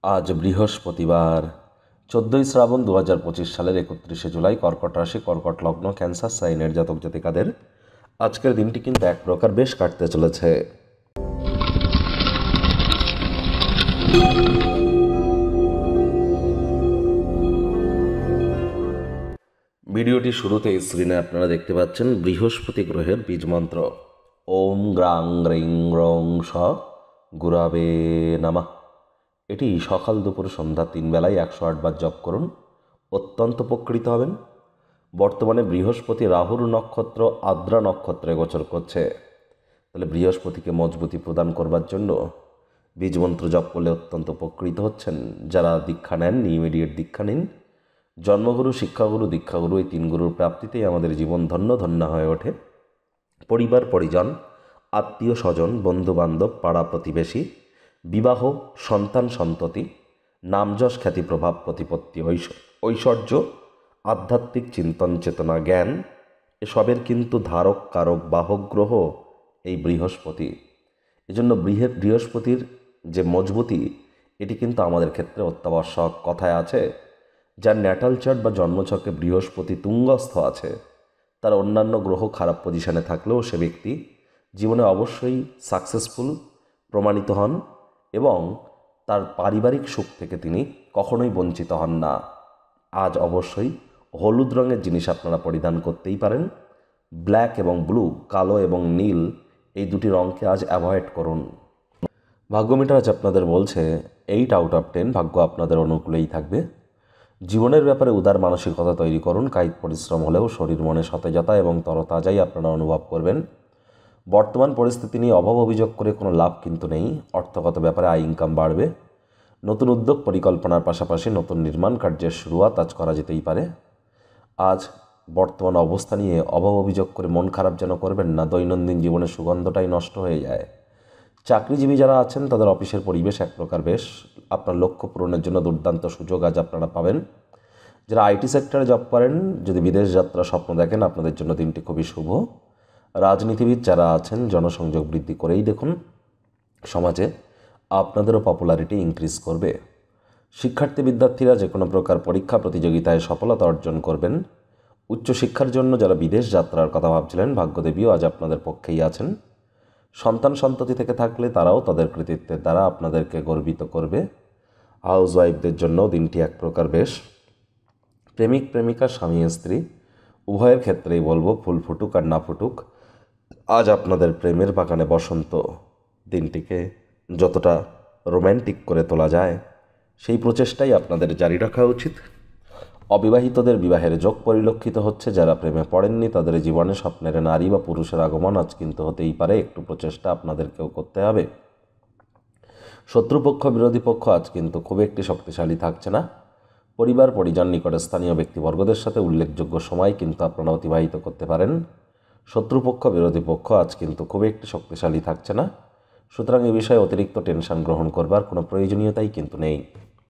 আজ বৃহস্পতিবার 14ই শ্রাবণ 2025 সালের 31শে জুলাই। কর্কট রাশি, কর্কট লগ্ন, ক্যান্সার সাইনের জাতক জাতিকাদের আজকের দিনটি কিন্তু এক প্রকার বেশ কাটতে চলেছে। ভিডিওটি শুরুতে স্ক্রিনে আপনারা দেখতে পাচ্ছেন বৃহস্পতি গ্রহের বীজ মন্ত্র ওম গ্রাং গ্রিং গ্রং স গুরাবে নমঃ। এটি সকাল দুপুর সন্ধ্যা 3 বেলায় 108 বার জপ করুন, অত্যন্ত উপকৃত হবেন। বর্তমানে বৃহস্পতি রাহুর নক্ষত্র আদ্রা নক্ষত্রে গোচর করছে, তাহলে বৃহস্পতিকে মজবুতি প্রদান করবার জন্য বীজমন্ত্র জপ করলে অত্যন্ত উপকৃত হচ্ছেন। যারা দীক্ষা নেননি, ইমিডিয়েট দীক্ষা নিন। জন্মগুরু, শিক্ষাগুরু, দীক্ষাগুরু এই 3 গুরুর প্রাপ্তিতেই আমাদের জীবন ধন্য ধন্য হয়ে ওঠে। পরিবার পরিজন, আত্মীয় স্বজন, বন্ধুবান্ধব, পাড়া প্রতিবেশী, বিবাহ, সন্তান সন্ততি, নামযশ, খ্যাতি, প্রভাব, প্রতিপত্তি, ঐশ্বর্য, আধ্যাত্মিক চিন্তন, চেতনা, জ্ঞান এসবের কিন্তু ধারক, কারক, বাহক গ্রহ এই বৃহস্পতি। এজন্য বৃহস্পতির যে মজবুতি, এটি কিন্তু আমাদের ক্ষেত্রে অত্যাবশ্যক। কথায় আছে, যার ন্যাটাল চার্ট বা জন্মছকে বৃহস্পতি তুঙ্গস্থ আছে, তার অন্যান্য গ্রহ খারাপ পজিশনে থাকলেও সে ব্যক্তি জীবনে অবশ্যই সাকসেসফুল প্রমাণিত হন এবং তার পারিবারিক সুখ থেকে তিনি কখনোই বঞ্চিত হন না। আজ অবশ্যই হলুদ রঙের জিনিস আপনারা পরিধান করতেই পারেন। ব্ল্যাক এবং ব্লু, কালো এবং নীল, এই দুটি রঙকে আজ অ্যাভয়েড করুন। ভাগ্যমিটার আজ আপনাদের বলছে 8 আউট অফ 10, ভাগ্য আপনাদের অনুকূলেই থাকবে। জীবনের ব্যাপারে উদার মানসিকতা তৈরি করুন। কায়িক পরিশ্রম হলেও শরীর মনে সতেজতা এবং তরতাজাই আপনারা অনুভব করবেন। বর্তমান পরিস্থিতি নিয়ে অভাব অভিযোগ করে কোনো লাভ কিন্তু নেই। অর্থগত ব্যাপারে আয় ইনকাম বাড়বে। নতুন উদ্যোগ পরিকল্পনার পাশাপাশি নতুন নির্মাণ কার্যের শুরুয়াত আজ করা যেতেই পারে। আজ বর্তমান অবস্থা নিয়ে অভাব অভিযোগ করে মন খারাপ যেন করবেন না, দৈনন্দিন জীবনের সুগন্ধটাই নষ্ট হয়ে যায়। চাকরিজীবী যারা আছেন তাদের অফিসের পরিবেশ এক প্রকার বেশ। আপনার লক্ষ্য পূরণের জন্য দুর্দান্ত সুযোগ আজ আপনারা পাবেন। যারা আইটি সেক্টরে জব করেন, যদি বিদেশ যাত্রা স্বপ্ন দেখেন, আপনাদের জন্য দিনটি খুবই শুভ। রাজনীতিবিদ যারা আছেন, জনসংযোগ বৃদ্ধি করেই দেখুন। সমাজে আপনাদেরও পপুলারিটি ইনক্রিজ করবে। শিক্ষার্থী বিদ্যার্থীরা যে কোনো প্রকার পরীক্ষা প্রতিযোগিতায় সফলতা অর্জন করবেন। উচ্চশিক্ষার জন্য যারা বিদেশ যাত্রার কথা ভাবছিলেন, ভাগ্যদেবীও আজ আপনাদের পক্ষেই আছেন। সন্তান সন্ততি থেকে থাকলে তারাও তাদের কৃতিত্বের দ্বারা আপনাদেরকে গর্বিত করবে। হাউস ওয়াইফদের জন্য দিনটি এক প্রকার বেশ। প্রেমিক প্রেমিকা, স্বামী স্ত্রী উভয়ের ক্ষেত্রেই বলবো, ফুল ফুটুক আর না ফুটুক, আজ আপনাদের প্রেমের বাগানে বসন্ত। দিনটিকে যতটা রোম্যান্টিক করে তোলা যায় সেই প্রচেষ্টাই আপনাদের জারি রাখা উচিত। অবিবাহিতদের বিবাহের যোগ পরিলক্ষিত হচ্ছে। যারা প্রেমে পড়েননি তাদের জীবনে স্বপ্নের নারী বা পুরুষের আগমন আজ কিন্তু হতেই পারে। একটু প্রচেষ্টা আপনাদেরকেও করতে হবে। শত্রুপক্ষ, বিরোধী পক্ষ আজ কিন্তু খুব একটি শক্তিশালী থাকছে না। পরিবার পরিজন, নিকটে স্থানীয় ব্যক্তিবর্গদের সাথে উল্লেখযোগ্য সময় কিন্তু আপনারা অতিবাহিত করতে পারেন। শত্রুপক্ষ, বিরোধী পক্ষ আজ কিন্তু খুব একটি শক্তিশালী থাকছে না। সুতরাং এই বিষয়ে অতিরিক্ত টেনশন গ্রহণ করবার কোনো প্রয়োজনীয়তাই কিন্তু নেই।